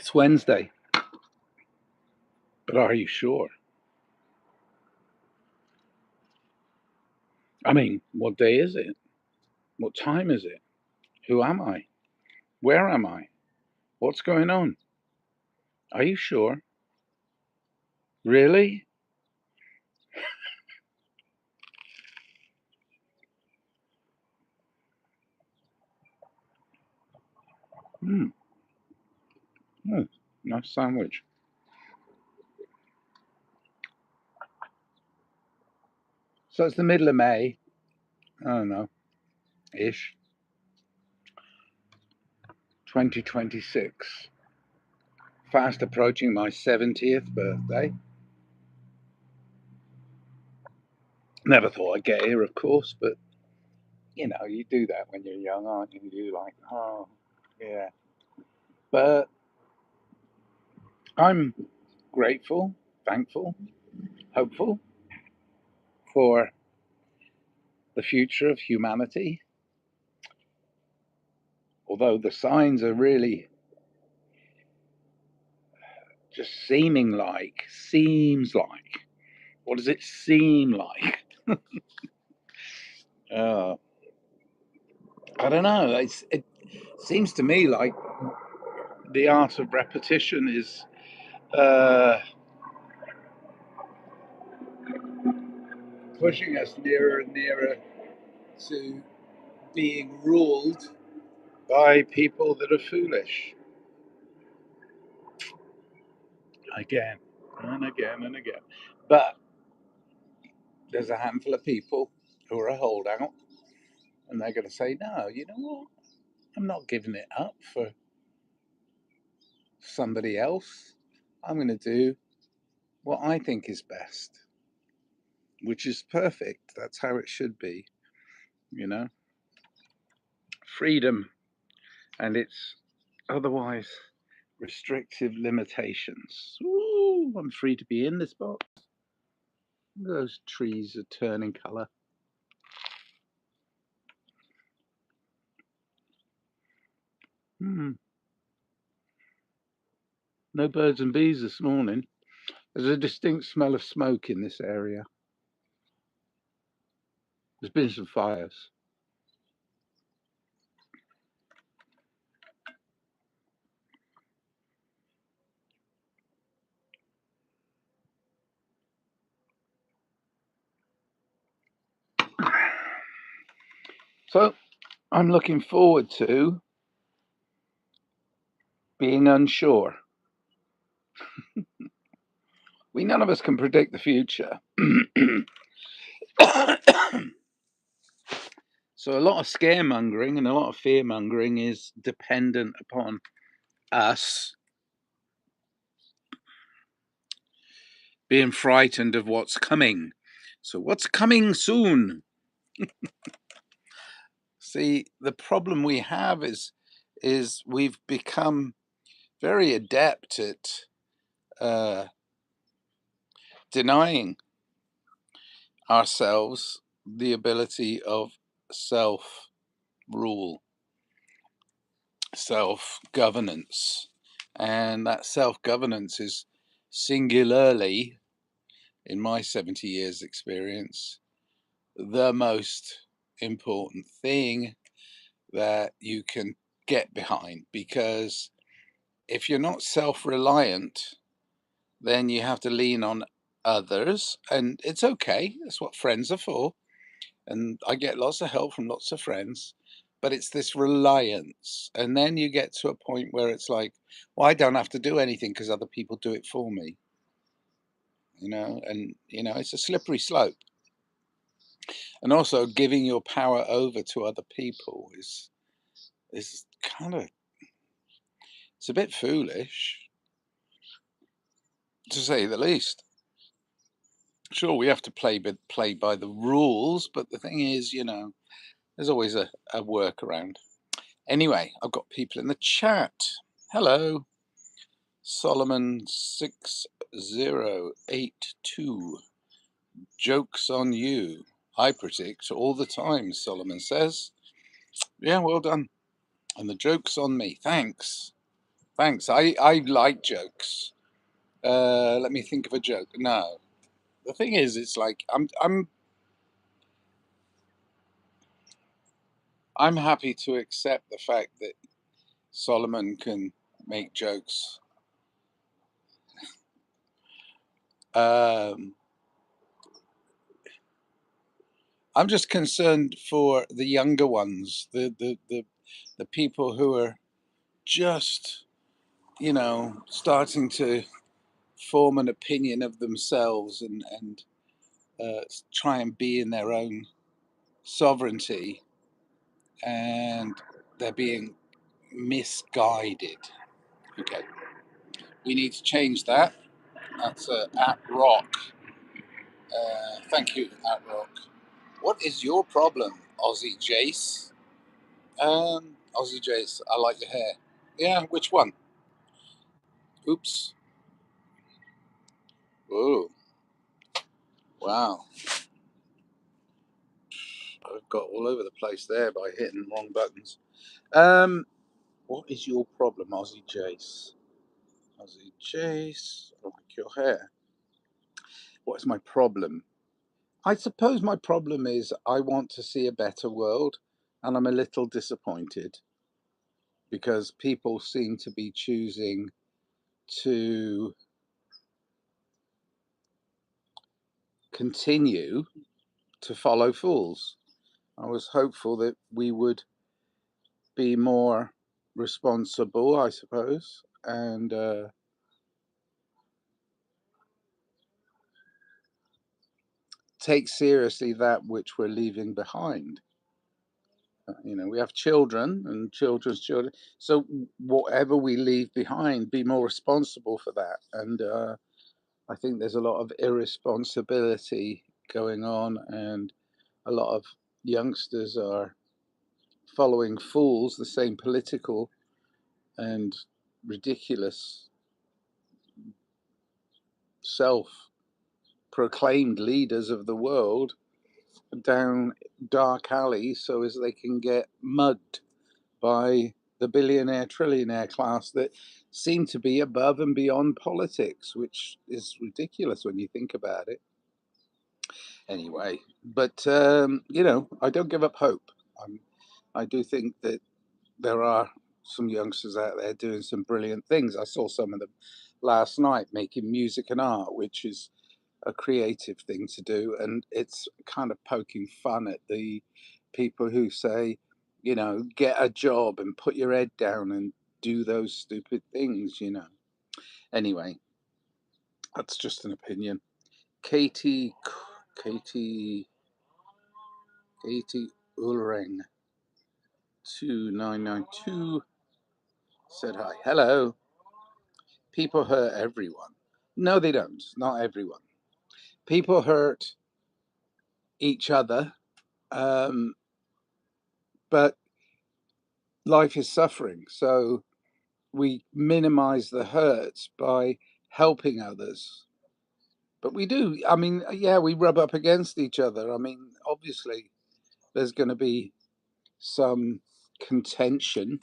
It's Wednesday. But are you sure? I mean, what day is it? What time is it? Who am I? Where am I? What's going on? Are you sure? Really? Hmm. Oh, nice sandwich. So it's the middle of May. I don't know, ish. 2026. Fast approaching my 70th birthday. Never thought I'd get here, of course, but you do that when you're young, aren't you? You're like, oh, yeah. But I'm grateful, thankful, hopeful for the future of humanity. Although the signs are really just seems like. What does it seem like? Uh, I don't know. It seems to me like the art of repetition is uh, pushing us nearer and nearer to being ruled by people that are foolish again and again and again. But there's a handful of people who are a holdout, and they're going to say, no, you know what? I'm not giving it up for somebody else. I'm going to do what I think is best, which is perfect. That's how it should be, you know? Freedom and its otherwise restrictive limitations. Ooh, I'm free to be in this box. Those trees are turning colour. No birds and bees this morning. There's a distinct smell of smoke in this area. There's been some fires. So I'm looking forward to being unsure. None of us can predict the future. So a lot of scaremongering and a lot of fearmongering is dependent upon us being frightened of what's coming. So what's coming soon? See, the problem we have is we've become very adept at denying ourselves the ability of self rule, self governance. And that self governance is singularly, in my 70 years' experience, the most important thing that you can get behind. Because if you're not self reliant, then you have to lean on others. And it's okay, that's what friends are for. And I get lots of help from lots of friends, but it's this reliance. And then you get to a point where it's like, well, I don't have to do anything because other people do it for me, and it's a slippery slope. And also giving your power over to other people is kind of, it's a bit foolish, to say the least. Sure, we have to play by the rules, but the thing is, there's always a workaround. Anyway, I've got people in the chat. Hello, Solomon6082. Joke's on you. I predict all the time, Solomon says. Yeah, well done. And the joke's on me. Thanks. Thanks. I like jokes. Let me think of a joke. No, the thing is, it's like I'm happy to accept the fact that Solomon can make jokes. Um, I'm just concerned for the younger ones, the people who are just, starting to form an opinion of themselves and try and be in their own sovereignty, and they're being misguided. Okay, we need to change that. That's at Rock. Thank you, at Rock. What is your problem, Aussie Jace? Aussie Jace, I like your hair. Yeah, which one? Oops. Whoa. Wow. I've got all over the place there by hitting wrong buttons. What is your problem, Aussie Jace? Aussie Jace, I like your hair. What is my problem? I suppose my problem is I want to see a better world, and I'm a little disappointed because people seem to be choosing to continue to follow fools. I was hopeful that we would be more responsible, I suppose, and take seriously that which we're leaving behind. We have children and children's children. So whatever we leave behind, be more responsible for that. And I think there's a lot of irresponsibility going on, and a lot of youngsters are following fools, the same political and ridiculous self-proclaimed leaders of the world down dark alleys so as they can get mugged by the billionaire trillionaire class that seem to be above and beyond politics, which is ridiculous when you think about it. Anyway, but I don't give up hope. I do think that there are some youngsters out there doing some brilliant things. I saw some of them last night making music and art, which is a creative thing to do, and it's kind of poking fun at the people who say, get a job and put your head down and do those stupid things. Anyway, that's just an opinion. Katie Katie Katie Ulring 2992 said hi. Hello. People hurt everyone. No, they don't. Not everyone. People hurt each other, um, but life is suffering. So we minimize the hurts by helping others. But we do. I mean, yeah, we rub up against each other. I mean, obviously, there's going to be some contention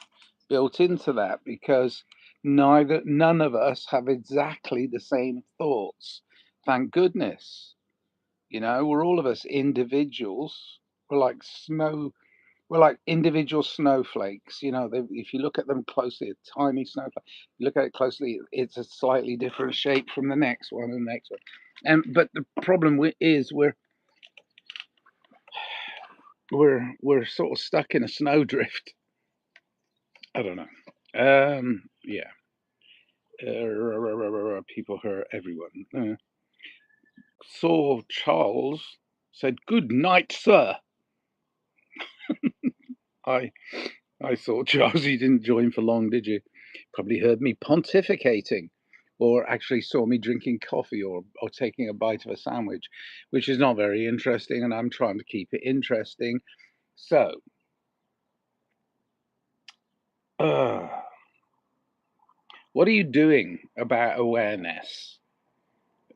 built into that because none of us have exactly the same thoughts. Thank goodness. We're all of us individuals. We're like we're like individual snowflakes. If you look at them closely, a tiny snowflake. You look at it closely, it's a slightly different shape from the next one and the next one. But the problem is we're sort of stuck in a snowdrift. I don't know. Yeah. People hurt everyone. Saw Charles said, "Good night, sir." I I thought, Charles, you didn't join for long, did you? Probably heard me pontificating, or actually saw me drinking coffee or taking a bite of a sandwich, which is not very interesting, and I'm trying to keep it interesting. So, uh, what are you doing about awareness?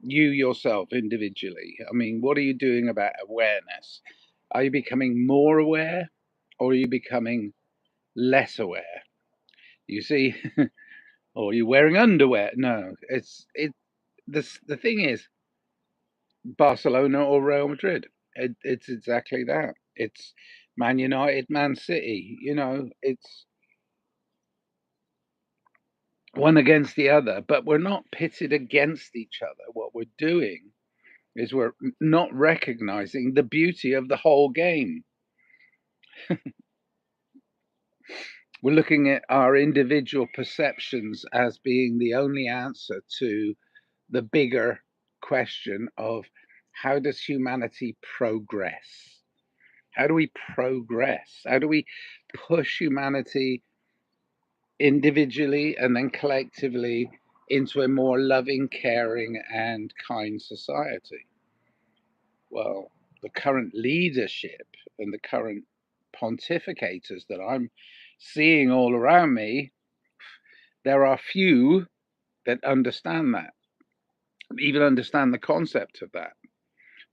You yourself individually. I mean, what are you doing about awareness? Are you becoming more aware, or are you becoming less aware? You see, or you're wearing underwear. No, the thing is Barcelona or Real Madrid. It's exactly that. It's Man United, Man City. It's one against the other, but we're not pitted against each other. What we're doing is we're not recognizing the beauty of the whole game. We're looking at our individual perceptions as being the only answer to the bigger question of how does humanity progress? How do we progress? How do we push humanity individually and then collectively into a more loving, caring, and kind society? Well, the current leadership and the current pontificators that I'm seeing all around me, there are few that understand that, even understand the concept of that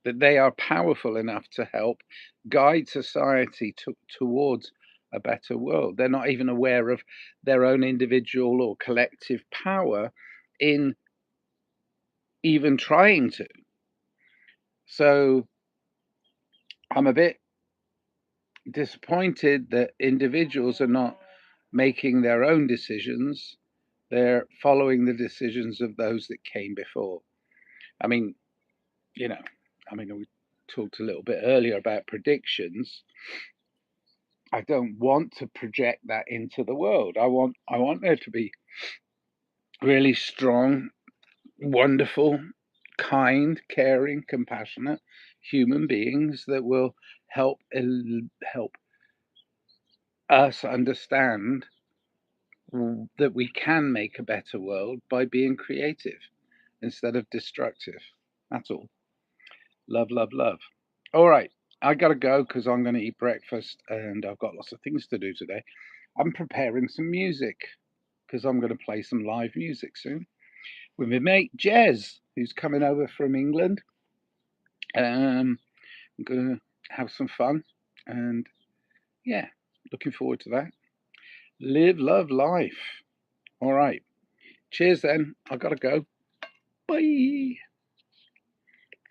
they are powerful enough to help guide society towards a better world. They're not even aware of their own individual or collective power in even trying to. So I'm a bit disappointed that individuals are not making their own decisions. They're following the decisions of those that came before. I mean, we talked a little bit earlier about predictions. I don't want to project that into the world. I want there to be really strong, wonderful, kind, caring, compassionate human beings that will help us understand that we can make a better world by being creative instead of destructive. That's all. Love, love, love. All right. I got to go because I'm going to eat breakfast and I've got lots of things to do today. I'm preparing some music because I'm going to play some live music soon with my mate Jez, who's coming over from England. I'm going to have some fun and yeah, looking forward to that. Live, love, life. All right. Cheers then. I got to go. Bye.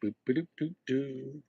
Boop, boop, boop, boop.